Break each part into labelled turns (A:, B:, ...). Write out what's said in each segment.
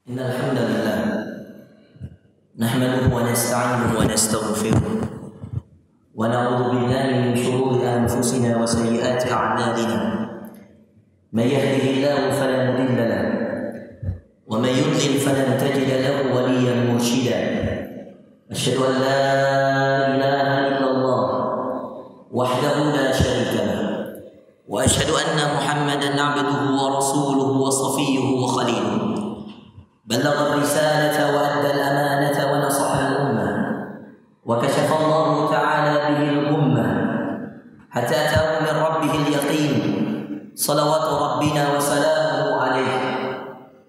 A: إن الحمد لله نحمده ونستعينه ونستغفره ونعوذ بالله من شرور أنفسنا وسيئات أعمالنا من يهده الله فلا مضل له ومن يضلل فلن تجد له وليا مرشدا أشهد أن لا إله إلا الله وحده لا شريك له وأشهد أن محمدا عبده ورسوله وصفيه وخليله بلغ الرسالة وأدى الأمانة ونصح الأمة وكشف الله تعالى به الأمة حتى أتاه من ربه اليقين صلوات ربنا وسلامه عليه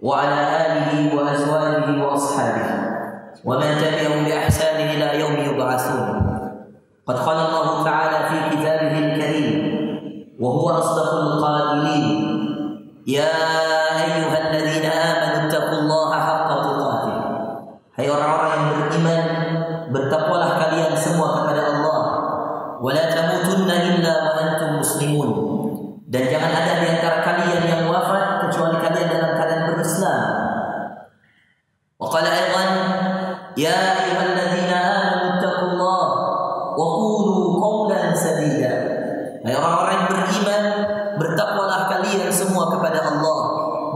A: وعلى آله وأزواجه وأصحابه ومن تبعهم بإحسان إلى يوم يبعثون. قد قال الله تعالى في كتابه الكريم وهو أصدق القائلين: يا أيها الذين آمنوا اتقوا الله حق تقاته. Hai orang-orang yang beriman, bertakwalah kalian semua kepada Allah. Wala tamutunna illa wa antum muslimun. Dan jangan ada di antara kalian yang wafat kecuali kalian dalam keadaan berislam. Wa qala aidan: ya ayyuhalladzina amanu ittaqullah wa qulu qawlan sadida. Hai orang-orang yang beriman, bertakwalah kalian semua kepada Allah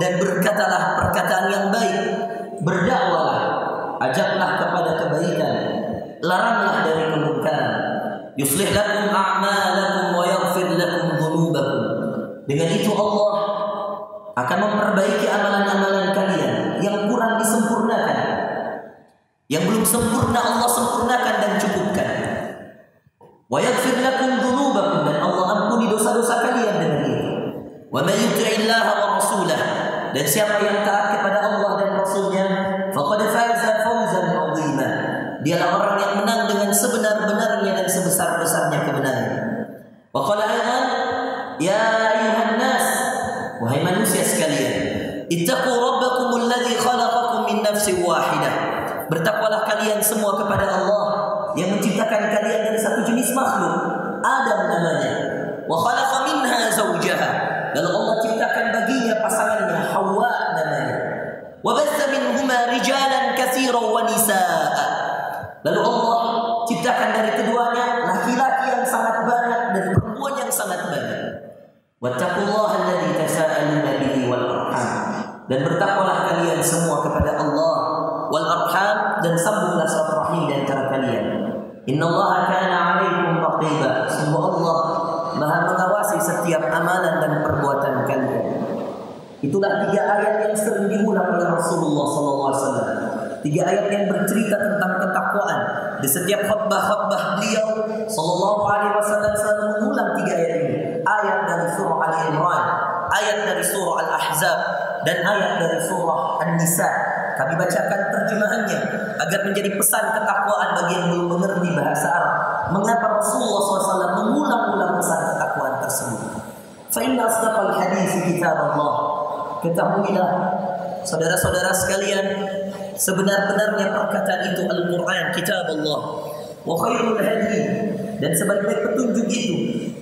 A: dan berkatalah perkataan yang baik. Berdakwalah, ajaklah kepada kebaikan, laranglah dari kemungkaran. Yuslih lakum a'malakum wa yaghfir lakum dzunubakum. Dengan itu Allah akan memperbaiki amalan-amalan kalian yang kurang disempurnakan. Yang belum sempurna Allah sempurnakan dan cukupkan. Wa yaghfir lakum dzunubakum, dan Allah ampuni dosa-dosa kalian dengan itu. Wa may yuti'illaha wa rasulah, dan siapa yang taat kepada Allah dan Rasulnya, faqad faza fawzan 'azima. Dialah orang yang menang dengan sebenar-benarnya dan sebesar-besarnya kemenangan. Wa qala aidan: ya ayuhan nas, wahai manusia sekalian, ittaqu rabbakumul ladzi khalaqakum min nafsin wahidah. Bertakwalah kalian semua kepada Allah yang menciptakan kalian dari satu jenis makhluk, Adam namanya. Wa khalaqa minha zawjaha, lalu Allah ciptakan baginya pasangannya, Hawa namanya. Wa batha minhuma rijalan katsiran wa nisaa, lalu Allah ciptakan dari keduanya laki-laki yang sangat banyak dan perempuan yang sangat banyak. Wattaqullaha alladzi tasaaluna bihi wal arham, dan bertakwalah kalian semua kepada Allah wal arham, dan sambunglah silaturahmi di antara kalian. Innallaha kana 'alaikum raqiba. Sungguh Allah Maha mengawasi setiap amalan dan perbuatan kalian. Itulah 3 ayat yang sering diulang oleh Rasulullah SAW. 3 ayat yang bercerita tentang ketakwaan. Di setiap khutbah beliau Sallallahu Alaihi Wasallam selalu mengulang 3 ayat ini. Ayat dari surah Al-Imran, ayat dari surah Al-Ahzab, dan ayat dari surah An-Nisa. Kami bacakan terjemahannya agar menjadi pesan ketakwaan bagi yang belum mengerti bahasa Arab. Mengapa Rasulullah SAW mengulang-ulang pesan ketakwaan tersebut? Fa inna asdaqal hadits kitabullah. Ketahuilah saudara-saudara sekalian, sebenar-benarnya perkataan itu Al-Quran, kitabullah. Wa khairul hadi, dan sebaik-baik petunjuk itu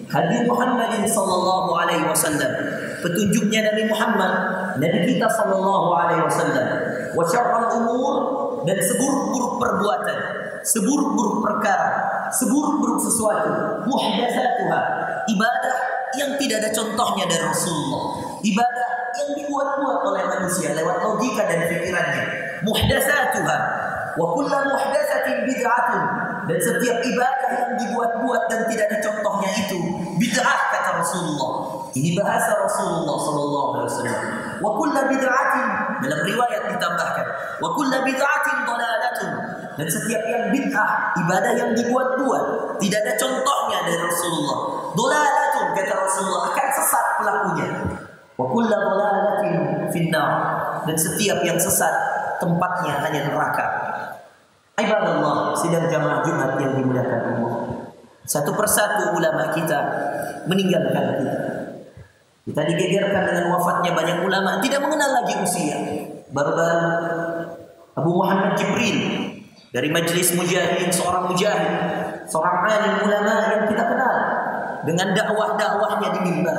A: hadi Muhammadin sallallahu alaihi wasallam, petunjuknya Nabi Muhammad, Nabi kita sallallahu alaihi wasallam. Wa syarrul umur, dan seburuk-buruk perbuatan, seburuk-buruk perkara, seburuk-buruk sesuatu, muhdatsatuha, ibadah yang tidak ada contohnya dari Rasulullah, ibadah yang dibuat-buat oleh manusia lewat logika dan pikirannya. Muhdatsatuha wa kullu muhdatsatin bid'atun, dan setiap ibadah yang dibuat-buat dan tidak ada contohnya itu bid'ah, kata Rasulullah. Ini bahasa Rasulullah sallallahu alaihi wasallam. Wa kullu bid'atin, dalam riwayat ditambahkan, wa kullu bid'atin dhalalatun, dan setiap yang bid'ah, ibadah yang dibuat-buat, tidak ada contohnya dari Rasulullah. Dhalalatun, kata Rasulullah, akan sesat pelakunya. Wa kullu dhalalatin finnar, dan setiap yang sesat tempatnya hanya neraka. Ibadallah, sidang jamaah Jumat yang dimuliakan Allah. Satu persatu ulama kita meninggalkan kita. Kita digegerkan dengan wafatnya banyak ulama, tidak mengenal lagi usia. Baru-baru Abu Muhammad Jibril dari Majlis Mujahidin, seorang mujahid, seorang alim ulama yang kita kenal dengan dakwah-dakwahnya di mimbar.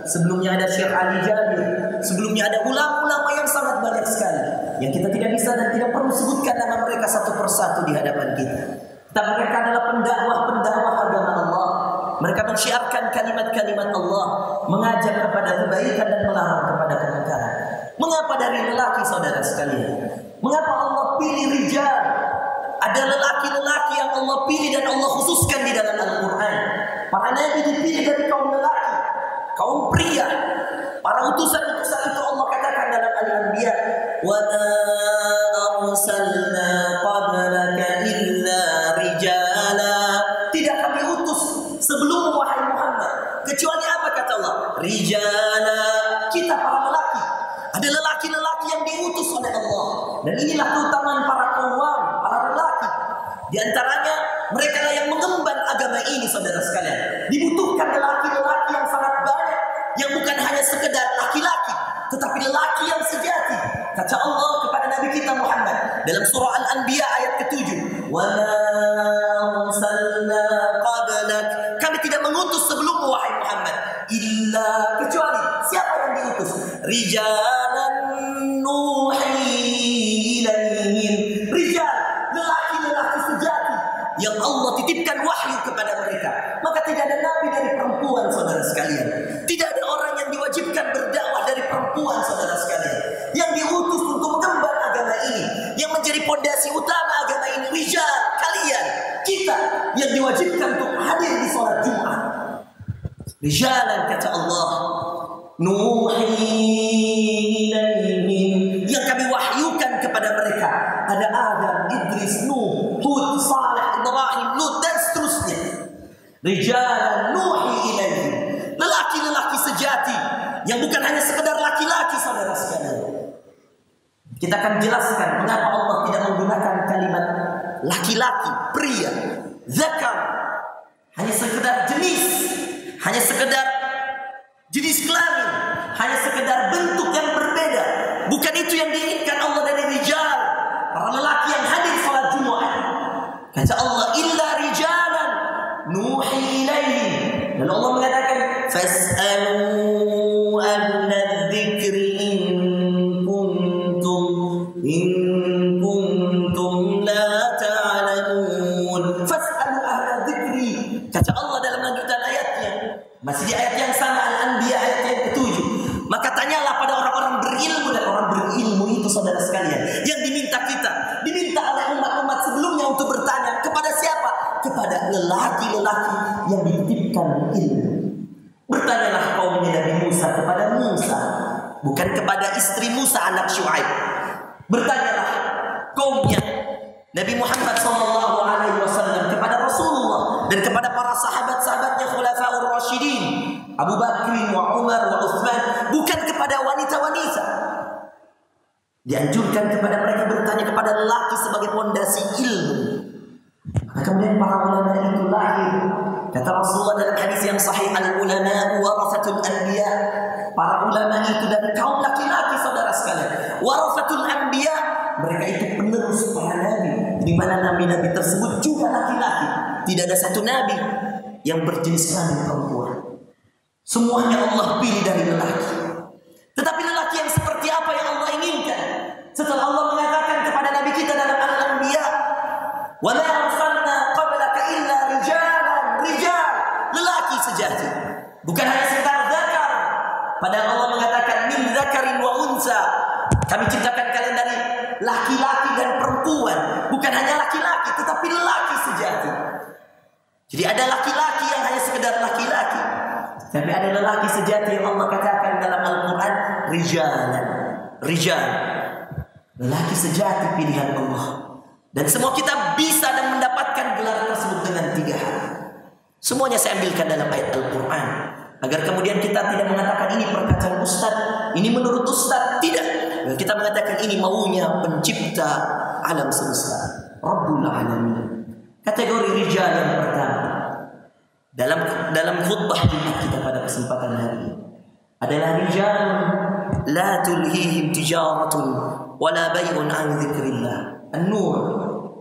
A: sebelumnya ada Syekh Ali Jabir, sebelumnya ada ulama-ulama yang sangat banyak sekali yang kita tidak bisa dan tidak perlu sebutkan nama mereka satu persatu di hadapan kita. Tapi mereka adalah pendakwah-pendakwah agama Allah. Mereka mensyiarkan kalimat-kalimat Allah, mengajak kepada kebaikan dan melarang kepada kemungkaran. Mengapa dari lelaki, saudara sekalian? Mengapa Allah pilih rijal? Ada lelaki-lelaki yang Allah pilih dan Allah khususkan di dalam Al-Quran. Para nabi dipilih dari kaum lelaki, kaum pria. Para utusan-utusan itu Allah katakan dalam Al-Anbiya, "Wa ma arsalna qablaka illa rijala." Tidak kami utus sebelum wahai Muhammad kecuali apa kata Allah? Rijala. Kita para lelaki. Ada lelaki-lelaki yang diutus oleh Allah. Dan inilah keutamaan para kaum, para lelaki. Di antaranya mereka lah yang mengemban agama ini, saudara sekalian. Dibutuhkan lelaki-lelaki yang sangat banyak, yang bukan hanya sekedar laki-laki, tetapi lelaki yang sejati. Kata Allah kepada Nabi kita Muhammad dalam surah Al-Anbiya ayat ke-7, "Wa ma arsalna qablak." Kami tidak mengutus sebelummu wahai Muhammad illa, kecuali siapa yang diutus? Rijalan nuhi ilaihim. Rijal, lelaki-lelaki sejati yang Allah titipkan wahyu kepada mereka. Maka tidak ada nabi dari perempuan, saudara sekalian. Tidak ada orang yang diwajibkan berdakwah dari perempuan, saudara sekalian. Yang diutus untuk mengemban agama ini, yang menjadi pondasi utama agama ini, rijal, kalian, kita yang diwajibkan untuk hadir di sholat Jumat. Rijalan, kata Allah, nuhi ilaihim, yang kami wahyukan kepada mereka. Ada Adam, Idris, Nuh, Hud, Saleh, Ibrahim, Lut, dan seterusnya. Rijalan nuhi ilaihim, lelaki-lelaki sejati yang bukan hanya sekedar laki-laki, saudara sekalian. Kita akan jelaskan mengapa Allah tidak menggunakan kalimat laki-laki, pria, zakar, hanya sekedar jenis, hanya sekedar jenis kelamin, hanya sekedar bentuk yang berbeda. Bukan itu yang diinginkan Allah dari rijal, para lelaki yang hadir salat Jumat. Kata Allah, illa rijalan nuhi ilaihim. Dan Allah mengatakan, fas'alu ahla dzikri in kuntum la ta'lamun. Fas'alu ahla dzikri. Kata Allah dalam lanjutan ayatnya, masih di ayat yang sama, Al-Anbiya ayat yang ke-7. Maka tanyalah pada orang-orang berilmu, dan orang berilmu itu, saudara sekalian, yang diminta oleh umat-umat sebelumnya untuk bertanya kepada siapa? Kepada lelaki-lelaki yang dititipkan ilmu. Bertanyalah kaumnya Nabi Musa kepada Musa, bukan kepada istri Musa anak Syuaib. Bertanyalah kaumnya Nabi Muhammad SAW kepada Rasulullah dan kepada para sahabat-sahabatnya Khulafaur Rasyidin, Abu Bakr wa Umar wa Utsman, bukan kepada wanita-wanita. Dianjurkan kepada mereka bertanya kepada lelaki sebagai pondasi ilmu. Maka kemudian para ulama itu lahir. Kata Rasulullah dalam hadis yang sahih, al-ulama warathatul anbiya. Para ulama itu dari kaum laki-laki, saudara sekalian. Warathatul anbiya, mereka itu penerus para nabi. Di mana nabi-nabi tersebut juga laki-laki. Tidak ada satu nabi yang berjenis kelamin perempuan. Semuanya Allah pilih dari lelaki. Tetapi lelaki yang seperti apa yang Allah inginkan? Setelah Allah mengatakan kepada nabi kita dalam Al-Anbiya, wa ma arsalna qablaka illa rijalan, rijal, lelaki sejati, bukan hanya sekedar zakar. Padahal Allah mengatakan min zakarin wa unsa, kami ciptakan kalian dari laki-laki dan perempuan, bukan hanya laki-laki tetapi lelaki sejati. Jadi ada laki-laki yang hanya sekedar laki-laki, tapi ada lelaki sejati yang Allah katakan dalam Al-Quran, rijalan, rijal, lelaki sejati pilihan Allah. Dan semua kita bisa dan mendapatkan gelar tersebut dengan 3 hal. Semuanya saya ambilkan dalam ayat Al-Quran, agar kemudian kita tidak mengatakan ini perkataan Ustaz, ini menurut Ustaz. Tidak. Kita mengatakan ini maunya pencipta alam semesta, Rabbul Alamin. Kategori rijal yang pertama dalam khutbah Jumat kita pada kesempatan hari ini adalah rijal la tulhihim tijaratun wala bai'un an dzikrillah. An-Nur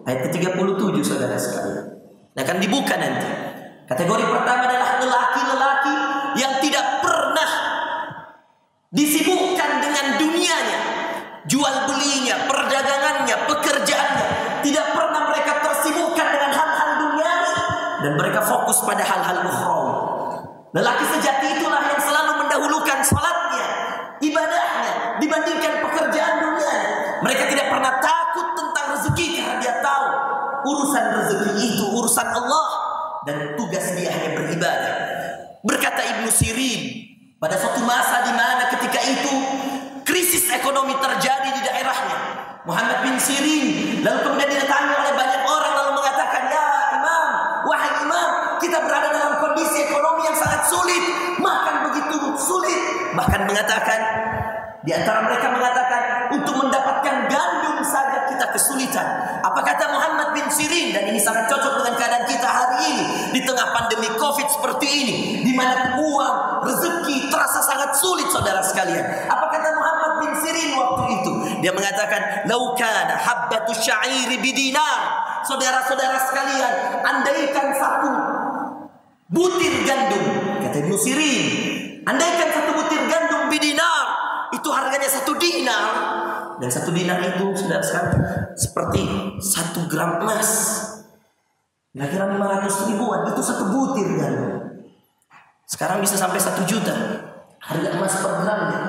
A: ayat ke-37, saudara sekalian. Akan dibuka nanti. Kategori pertama adalah lelaki-lelaki yang tidak pernah disibukkan dengan dunianya, jual belinya, perdagangannya, pekerjaannya. Tidak pernah mereka tersibukkan dengan hal-hal duniawi, dan mereka fokus pada hal-hal ukhrawi. Lelaki sejati itulah yang selalu mendahulukan salatnya, ibadahnya dibandingkan pekerjaan dunia. Mereka tidak pernah takut tentang rezeki karena dia tahu urusan rezeki itu urusan Allah dan tugas dia hanya beribadah. Berkata Ibnu Sirin, pada suatu masa di mana ketika itu krisis ekonomi terjadi di daerahnya, Muhammad bin Sirin lalu kemudian didatangi oleh banyak orang lalu mengatakan, "Ya Imam, wahai Imam, kita berada dalam kondisi ekonomi yang sangat sulit, makan begitu sulit." Bahkan mengatakan, di antara mereka mengatakan, untuk mendapatkan gandum saja kita kesulitan. Apa kata Muhammad bin Sirin? Dan ini sangat cocok dengan keadaan kita hari ini di tengah pandemi Covid seperti ini, di mana uang, rezeki terasa sangat sulit, saudara sekalian. Apa kata Muhammad bin Sirin waktu itu? Dia mengatakan, "Lau kana habbatu sya'iri bidinar." Saudara-saudara sekalian, andaikan satu butir gandum, kata Ibnu Sirin, andaikan satu butir gandum bidinar, itu harganya 1 dinar. Dan 1 dinar itu, saudara sekalian, seperti 1 gram emas, kira-kira 500 ribuan. Itu 1 butir gandum. Sekarang bisa sampai 1 juta harga emas per gramnya.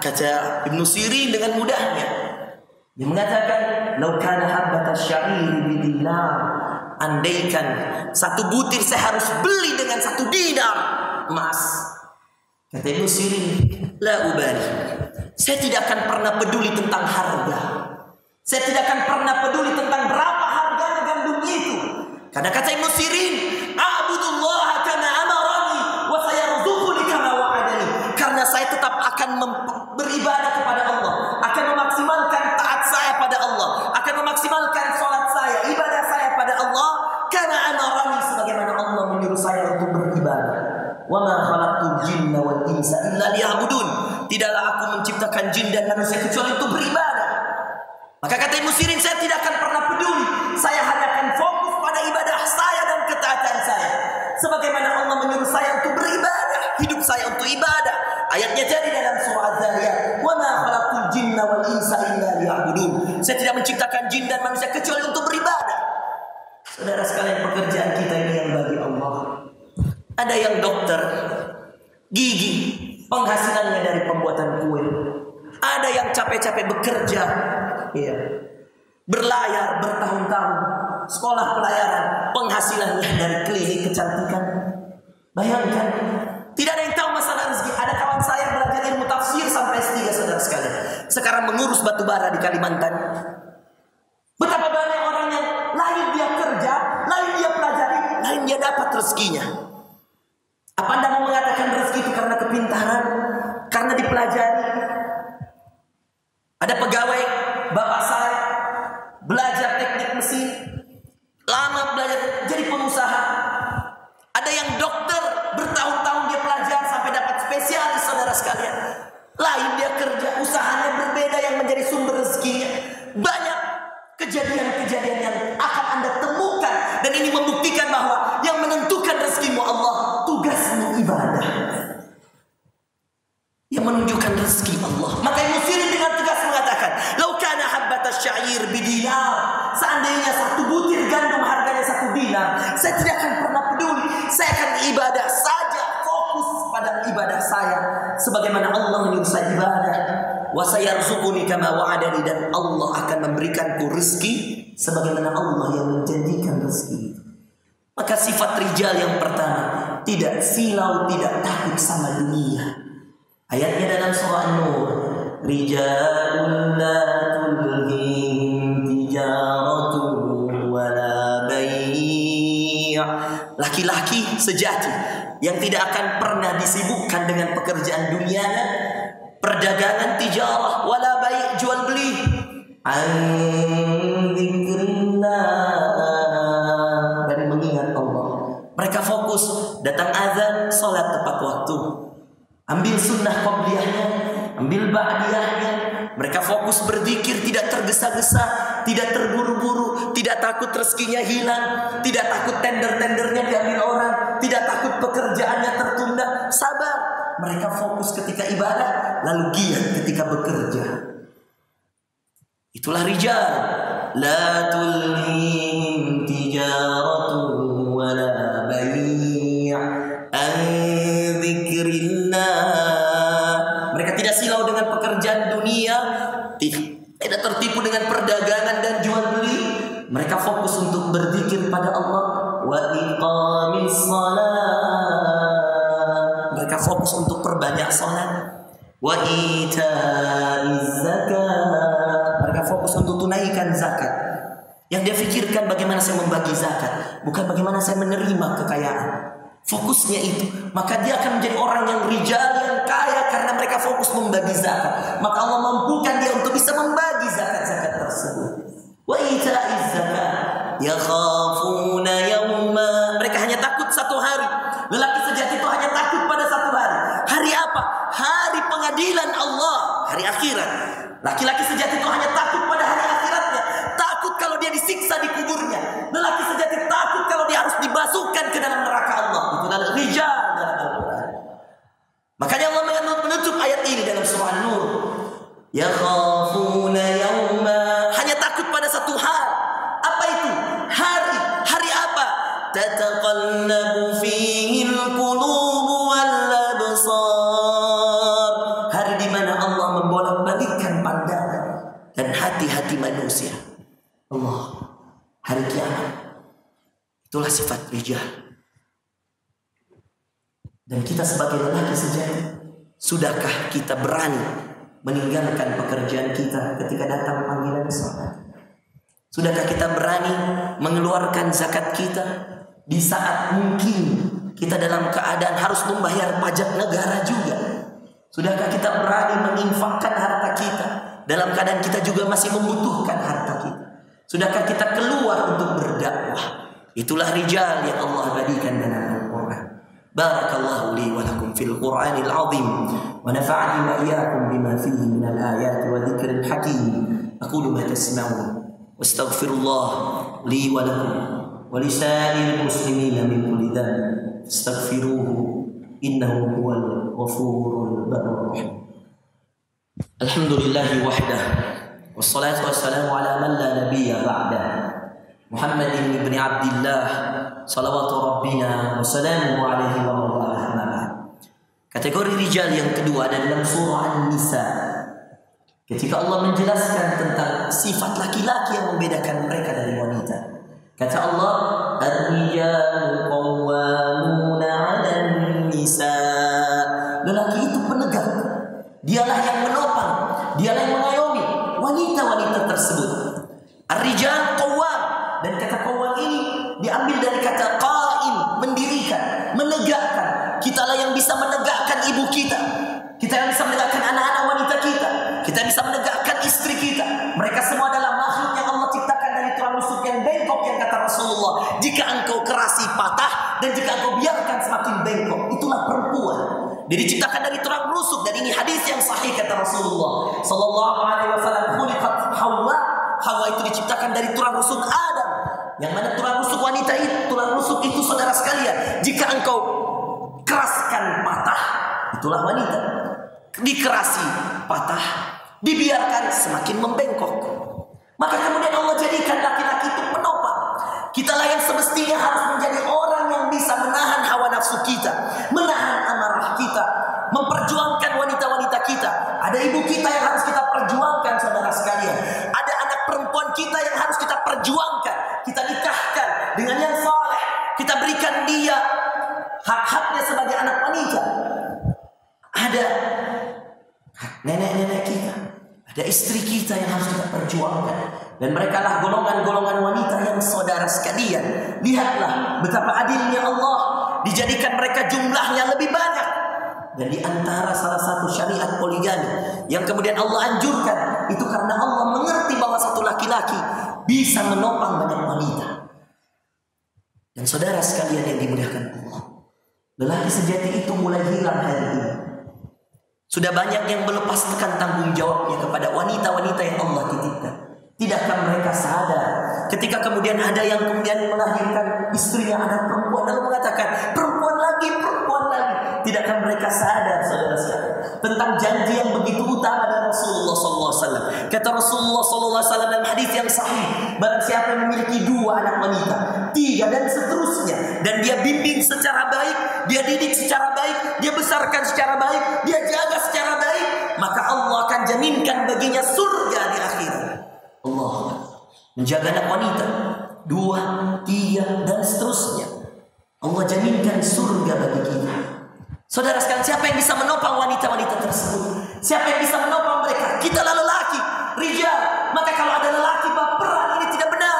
A: Kata Ibnu Sirin dengan mudahnya, dia mengatakan, "Lau kana habbata sya'iri bidinar." Andaikan 1 butir saya harus beli dengan 1 dinar emas. Kata Ibnu Sirin, "La ubali." Saya tidak akan pernah peduli tentang harga. Saya tidak akan pernah peduli tentang berapa harganya gandum itu. Karena kata Ibnu Sirin, "A'budullaha kama amarani wa sayarzuquni kama wa'adani." Karena saya tetap akan beribadah kepada Allah, akan memaksimalkan taat saya pada Allah, akan memaksimalkan salat saya, ibadah saya pada Allah, kama amarani, sebagaimana Allah menyuruh saya untuk beribadah. "Wa ma khalaqtul jinna wal insa illa liya'budun." Tidaklah aku menciptakan jin dan manusia kecuali untuk beribadah. Maka kata Ibnu Sirin, saya tidak akan pernah peduli. Saya hanya akan fokus pada ibadah saya dan ketaatan saya. Sebagaimana Allah menyuruh saya untuk beribadah, hidup saya untuk ibadah. Ayatnya jadi dalam surah Az-Zariyat, "Wa ma khalaqtul jinna wal insa illa liya'budun." Saya tidak menciptakan jin dan manusia kecuali untuk beribadah. Saudara sekalian, pekerjaan kita ini yang bagi Allah. Ada yang dokter gigi, penghasilannya dari pembuatan kue. Ada yang capek-capek bekerja, ya, berlayar bertahun-tahun, sekolah pelayaran, penghasilannya dari klinik kecantikan. Bayangkan, tidak ada yang tahu masalah rezeki. Ada kawan saya belajar ilmu tafsir sampai S3, saudara sekalian. Sekarang mengurus batu bara di Kalimantan. Betapa banyak orang yang lain dia kerja, lain dia pelajari, lain dia dapat rezekinya. Apa Anda mau mengatakan rezeki itu karena kepintaran, karena dipelajari? Ada pegawai bapak saya belajar teknik mesin, lama belajar jadi pengusaha. Ada yang dokter bertahun-tahun dia belajar sampai dapat spesialis, saudara sekalian. Lain dia kerja, usahanya berbeda yang menjadi sumber rezekinya. Banyak kejadian-kejadian yang akan Anda temukan, dan ini membuktikan bahwa yang menentukan rezekimu Allah, tugasmu ibadah. Yang menunjukkan rezeki Allah. Maka Ibnu Sirin dengan tegas mengatakan, "Lau kana habbata sya'ir bidinar." Seandainya 1 butir gandum harganya 1 dinar, saya tidak akan pernah peduli. Saya akan ibadah saja, fokus pada ibadah saya sebagaimana Allah menyuruh saya ibadah. Wa sayarzuquni kama wa'adani, dan Allah akan memberikanku rezeki sebagaimana Allah yang menjanjikan rezeki. Maka sifat rijal yang pertama, tidak silau, tidak takut sama dunia. Ayatnya dalam surah An-Nur, "Rijalun la tulhihim tijaratun wala bai'." Laki-laki sejati yang tidak akan pernah disibukkan dengan pekerjaan dunianya, perdagangan, tijarah, wala bai', jual beli. An dzikrillah, dari mengingat Allah. Mereka fokus, datang azan, salat tepat waktu. Ambil sunnah qabliyahnya, ambil ba'diyahnya. Mereka fokus berzikir, tidak tergesa-gesa, tidak terburu-buru, tidak takut rezekinya hilang, tidak takut tender-tendernya diambil orang, tidak takut pekerjaannya tertunda. Sabar, mereka fokus ketika ibadah, lalu giat ketika bekerja. Itulah rijal. La tulhihim tijaratun wa la bai' an dzikrillah. Mereka tidak silau dengan pekerjaan dunia, tidak tertipu dengan perdagangan dan jual beli. Mereka fokus untuk berzikir pada Allah. Wa iqamis shalah. Mereka fokus untuk perbanyak salat. Wa itaiz zakat. Mereka fokus untuk tunaikan zakat. Yang dia pikirkan bagaimana saya membagi zakat, bukan bagaimana saya menerima kekayaan. Fokusnya itu, maka dia akan menjadi orang yang rijal, yang kaya karena mereka fokus membagi zakat. Maka Allah mampukan dia untuk bisa membagi zakat-zakat tersebut. Wa itaiz zakat yakhafuna yawma. Mereka hanya takut satu hari. Lelaki sejati itu hanya takut pada satu hari. Hari apa? Hari pengadilan Allah, hari akhirat. Laki-laki sejati itu hanya takut pada hari akhiratnya. Takut kalau dia disiksa di kuburnya. Lelaki sejati takut kalau dia harus dibasuhkan ke dalam neraka Allah. Itu adalah rijal dalam Al-Quran. Makanya Allah menutup ayat ini dalam surah An-Nur. Yakhafuna yawma. Hanya takut pada satu hal. Apa itu? Hari. Hari apa? Tataqallabu fihi al-qulubu wal absar. Hari di mana Allah membolak-balikkan pandangan dan hati-hati manusia. Allah, hari kiamat. Itulah sifat rijal. Dan kita sebagai lelaki sejati, sudahkah kita berani meninggalkan pekerjaan kita ketika datang panggilan salat? Sudahkah kita berani mengeluarkan zakat kita di saat mungkin kita dalam keadaan harus membayar pajak negara juga? Sudahkah kita berani menginfakkan harta kita dalam keadaan kita juga masih membutuhkan harta kita? Sudahkah kita keluar untuk berdakwah? Itulah rijal yang Allah abadikan dalam Al-Quran. Barakallahu li wa lakum fil Qur'anil azim wa nafa'ani wa iyyakum bima fihi minal ayati wa dzikril hakim. Aqulu ma tasma'un wastaghfirullah li wa lakum wa lisa'il muslimin min kulli dhanb fastaghfiruhu innahu huwal ghafurur rahim. Alhamdulillahi wahdah wassalatu wassalamu ala man la nabiyya ba'dah Muhammad ibn Abdullah salawatu rabbina wa salamuhu alaihi wa mawalah. Kategori rijal yang kedua ada dalam surah An-Nisa. Ketika Allah menjelaskan tentang sifat laki-laki yang membedakan mereka dari wanita. Kata Allah, ar-rijalu qawwamuna 'alan nisa. Lelaki itu penegak. Dialah yang menopang, dialah yang mengayomi wanita-wanita tersebut. Ar-rijal qawwam, dan kata qawwam ini diambil dari kata qaim, mendirikan, menegakkan. Kitalah yang bisa menegakkan ibu kita. Kita yang bisa menegakkan anak-anak wanita kita. Kita bisa menegakkan istri kita. Mereka semua adalah makhluk yang Allah ciptakan dari tulang rusuk yang bengkok, yang kata Rasulullah. Jika engkau kerasi patah, dan jika engkau biarkan semakin bengkok, itulah perempuan. Dia diciptakan dari tulang rusuk, dan ini hadis yang sahih kata Rasulullah sallallahu alaihi wasallam. Khuliqat Hawa. Hawa itu diciptakan dari tulang rusuk Adam. Yang mana tulang rusuk wanita itu, tulang rusuk itu saudara sekalian, jika engkau keraskan patah, itulah wanita. Dikerasi patah, dibiarkan semakin membengkok. Maka kemudian Allah jadikan laki-laki itu penopang. Kitalah yang semestinya harus menjadi orang yang bisa menahan hawa nafsu kita, menahan amarah kita, memperjuangkan wanita-wanita kita. Ada ibu kita yang harus kita perjuangkan, saudara sekalian. Ada anak perempuan kita yang harus kita perjuangkan. Kita nikahkan dengan yang saleh. Kita berikan dia hak-haknya sebagai anak wanita. Ada nenek-nenek kita, ada istri kita yang harus kita perjuangkan. Dan mereka lah golongan-golongan wanita yang saudara sekalian, lihatlah betapa adilnya Allah, dijadikan mereka jumlahnya lebih banyak. Dan di antara salah satu syariat poligami yang kemudian Allah anjurkan, itu karena Allah mengerti bahwa satu laki-laki bisa menopang banyak wanita. Dan saudara sekalian yang dimuliakan Allah, lelaki sejati itu mulai hilang hari ini. Sudah banyak yang melepaskan tanggung jawabnya kepada wanita-wanita yang Allah titipkan. Tidakkah mereka sadar ketika kemudian ada yang kemudian melahirkan istrinya anak perempuan lalu mengatakan perempuan lagi. Tidakkah mereka sadar saudara-saudara tentang janji yang begitu utama dari Rasulullah SAW? Kata Rasulullah SAW dalam hadis yang sahih, barang siapa yang memiliki 2 anak wanita, 3 dan seterusnya, dan dia bimbing secara baik, dia didik secara baik, dia besarkan secara baik, dia jaga secara baik, maka Allah akan jaminkan baginya surga di akhirat. Allah menjaga anak wanita 2, 3 dan seterusnya, Allah jaminkan surga bagi kita. Saudara sekalian, siapa yang bisa menopang wanita-wanita tersebut? Siapa yang bisa menopang mereka? Kitalah lelaki, rijal. Maka kalau ada lelaki baperan, ini tidak benar.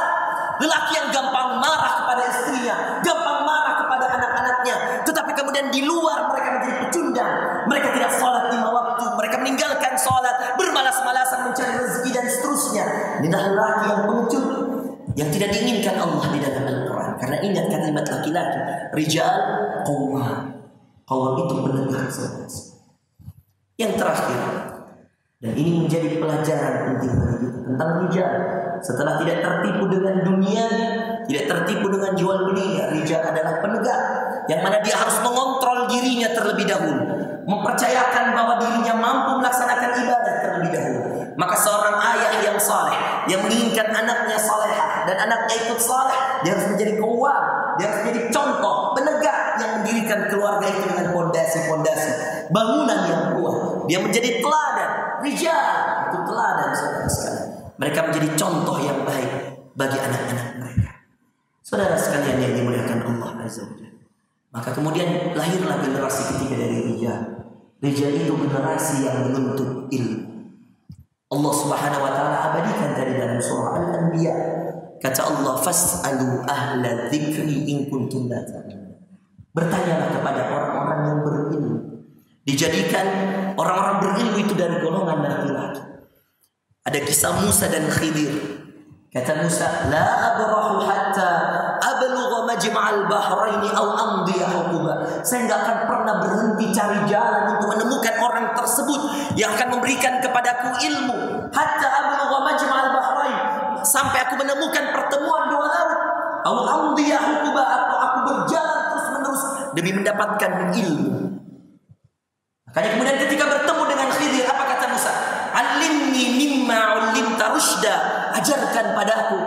A: Lelaki yang gampang marah kepada istrinya, gampang marah kepada anak-anaknya, tetapi kemudian di luar mereka menjadi pecundang. Mereka tidak sholat 5 waktu, mereka meninggalkan sholat, bermalas-malasan mencari rezeki dan seterusnya. Inilah lelaki yang pengecut, yang tidak diinginkan Allah di dalam Al-Quran. Karena ingat kalimat laki-laki, rijal qawwam. Qawwam itu mendengar saudara. Yang terakhir, dan ini menjadi pelajaran penting bagi kita tentang rijal. Setelah tidak tertipu dengan dunia, tidak tertipu dengan jual belinya, rijal adalah penegak yang mana dia harus mengontrol dirinya terlebih dahulu, mempercayakan bahwa dirinya mampu melaksanakan ibadah terlebih dahulu. Maka seorang ayah yang saleh, yang menginginkan anaknya salehah dan anaknya ikut saleh, dia harus menjadi qawwam, dia harus menjadi contoh penegak yang mendirikan keluarga itu dengan pondasi-pondasi bangunan yang kuat. Dia menjadi teladan, rijal itu teladan saudara sekalian. Mereka menjadi contoh yang baik bagi anak-anak mereka. Saudara sekalian yang dimuliakan Allah Azza wa Jalla. Maka kemudian lahirlah generasi ketiga dari rijal. Rijal itu generasi yang menuntut ilmu. Allah Subhanahu wa taala abadikan dari dalam surah Al-Anbiya. Kata Allah, fas'alu ahla dzikri in kuntum la ta'lamun. Bertanyalah kepada orang-orang yang berilmu. Dijadikan orang-orang berilmu itu dari golongan laki-laki. Ada kisah Musa dan Khidir. Kata Musa, la abrahu hatta ablugha majma'al bahraini aw amdiya huquba. Saya enggak akan pernah berhenti cari jalan untuk menemukan orang tersebut yang akan memberikan kepadaku ilmu. Hatta ablugha majma'al bahrain, sampai aku menemukan pertemuan 2 laut. Aw amdiya huquba, atau aku berjalan terus-menerus demi mendapatkan ilmu. Makanya kemudian ketika bertemu dengan Khidir, apa kata Musa? Alimni mimma 'ullimta rusyda. Ajarkan padaku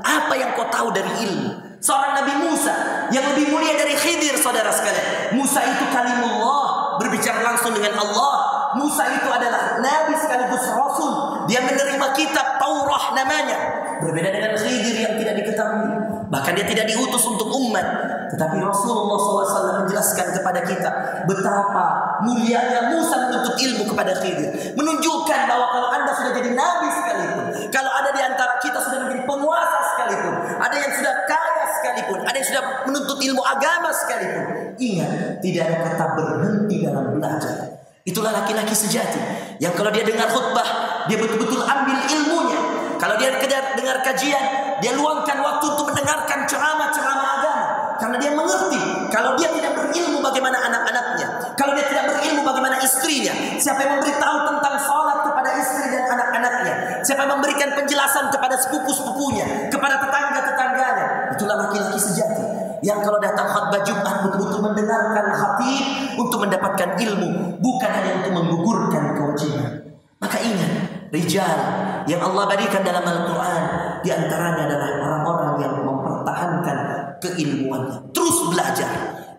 A: apa yang kau tahu dari ilmu. Seorang Nabi Musa yang lebih mulia dari Khidir, saudara sekalian. Musa itu kalimullah, berbicara langsung dengan Allah. Musa itu adalah nabi sekaligus rasul. Dia menerima kitab Taurat namanya. Berbeda dengan Khidir yang tidak diketahui. Bahkan dia tidak diutus untuk umat. Tetapi Rasulullah SAW menjelaskan kepada kita betapa mulianya Musa menuntut ilmu kepada Khidir. Menunjukkan bahwa kalau anda sudah jadi nabi sekalipun, kalau ada di antara kita sudah menjadi penguasa sekalipun, ada yang sudah kaya sekalipun, ada yang sudah menuntut ilmu agama sekalipun, ingat, tidak ada kata berhenti dalam belajar. Itulah laki-laki sejati yang kalau dia dengar khutbah, dia betul-betul ambil ilmunya. Kalau dia dengar kajian, dia luangkan waktu untuk mendengarkan ceramah-ceramah agama. Karena dia mengerti, kalau dia tidak berilmu bagaimana anak-anaknya, kalau dia tidak berilmu bagaimana istrinya, siapa yang memberitahu tentang salat kepada istri dan anak-anaknya, siapa yang memberikan penjelasan kepada sepupu-sepupunya, kepada tetangga-tetangganya. Itulah laki-laki sejati yang kalau datang khutbah Jumat betul-betul mendengarkan khatib untuk mendapatkan ilmu, bukan hanya untuk menggugurkan kewajiban. Maka ingat, rijal yang Allah berikan dalam Al-Quran, di antaranya adalah orang-orang yang mempertahankan keilmuannya, terus belajar.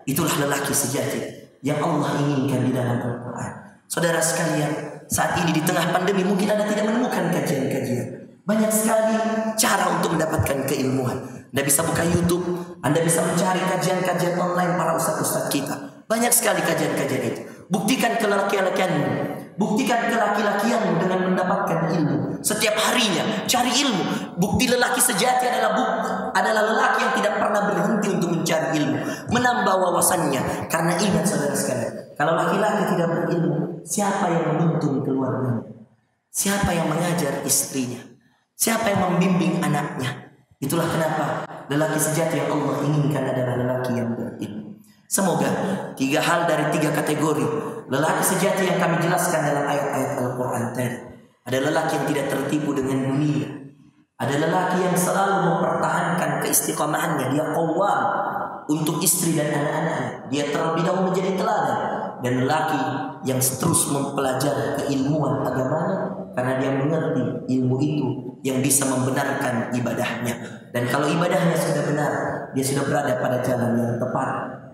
A: Itulah lelaki sejati yang Allah inginkan di dalam Al-Quran. Saudara sekalian, saat ini di tengah pandemi mungkin Anda tidak menemukan kajian-kajian. Banyak sekali cara untuk mendapatkan keilmuan. Anda bisa buka YouTube, Anda bisa mencari kajian-kajian online para ustaz-ustaz kita. Banyak sekali kajian-kajian itu. Buktikan kelaki-lakianmu, buktikan kelaki-lakianmu dengan mendapatkan ilmu. Setiap harinya cari ilmu. Bukti lelaki sejati adalah lelaki yang tidak pernah berhenti untuk mencari ilmu, menambah wawasannya. Karena ingat saudara sekalian, kalau laki-laki tidak berilmu, siapa yang menuntun keluarganya? Siapa yang mengajar istrinya? Siapa yang membimbing anaknya? Itulah kenapa lelaki sejati yang Allah inginkan adalah lelaki yang berilmu. Semoga 3 hal dari 3 kategori lelaki sejati yang kami jelaskan dalam ayat-ayat Al-Quran tadi, ada lelaki yang tidak tertipu dengan dunia, Ada lelaki yang selalu mempertahankan keistiqomahannya, dia qawwam untuk istri dan anak-anaknya, dia terlebih dahulu menjadi teladan. Dan lelaki yang terus mempelajari keilmuan agamanya karena dia mengerti ilmu itu yang bisa membenarkan ibadahnya. Dan kalau ibadahnya sudah benar, dia sudah berada pada jalan yang tepat,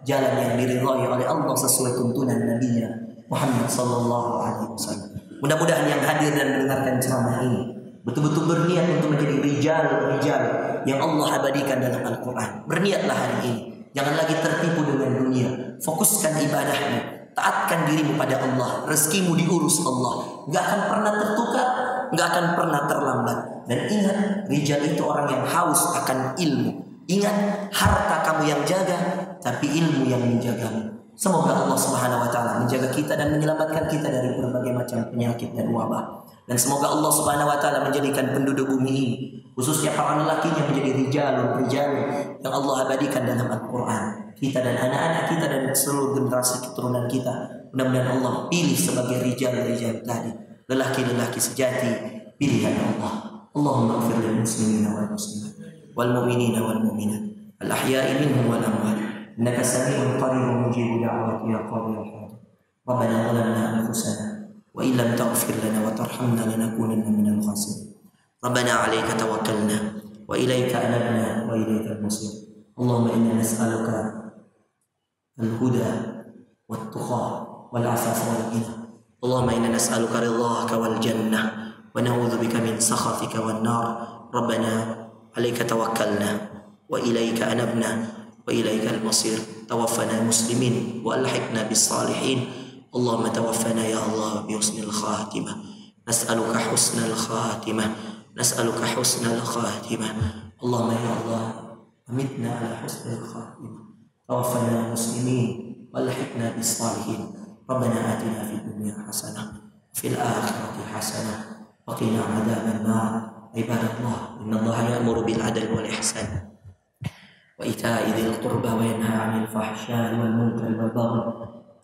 A: jalan yang diridhai oleh Allah sesuai tuntunan Nabi-Nya Muhammad sallallahu alaihi wasallam. Mudah-mudahan yang hadir dan mendengarkan ceramah ini betul-betul berniat untuk menjadi rijal-rijal yang Allah abadikan dalam Al-Quran. Berniatlah hari ini, jangan lagi tertipu dengan dunia. Fokuskan ibadahmu, taatkan dirimu pada Allah, rezekimu diurus Allah, gak akan pernah tertukar, gak akan pernah terlambat. Dan ingat, rijal itu orang yang haus akan ilmu. Ingat, harta kamu yang jaga, tapi ilmu yang menjagamu. Semoga Allah Subhanahu wa taala menjaga kita dan menyelamatkan kita dari berbagai macam penyakit dan wabah. Dan semoga Allah Subhanahu wa taala menjadikan penduduk bumi ini, khususnya para lelakinya, menjadi rijal yang Allah abadikan dalam Al-Quran. Kita dan anak-anak kita dan seluruh generasi keturunan kita, mudah-mudahan Allah pilih sebagai rijal-rijal tadi, lelaki-lelaki sejati pilihan Allah. Allahumma ighfir lil muslimina wal muslimat wal mu'minina wal mu'minat al ahya'i minhum wal amwat innaka sami'un qaribun mujibud da'wati ya qadiyal hajat. Rabbana zalamna anfusana wa in lam taghfir lana wa tarhamna lanakunanna minal khasirin. Rabbana 'alaika tawakkalna wa ilaika anabna wa ilaikal masir. Allahumma inna nas'aluka al-huda wat-tuqa wal-'afafa wal-ghina. Allahumma inna nas'aluka ridhaka wal jannah wa na'udzubika min sakhatika wan nar. Rabbana 'alaika tawakkalna wa ilaika anabna wa ilaikal masir. Tawaffana muslimin wa alhiqna bis salihin. Allahumma tawaffana ya Allah bi husnil khatimah. Nas'aluka husnal khatimah. Nas'aluka husnal khatimah. Allahumma ya Allah amitna ala husnil khatimah. Tawaffana muslimin wa alhiqna bis salihin. Rabbana atina fid dunya hasanah fil akhirati hasanah wa qina adzaban nar. Ibadallah, innallaha ya'muru bil 'adli wal ihsan wa ita'i dzil qurba wa yanha 'anil fahsya'i wal munkari wal baghi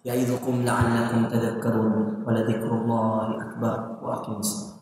A: ya'idzukum la'allakum tadhakkarun wa la dzikrullahi akbar wa aqimus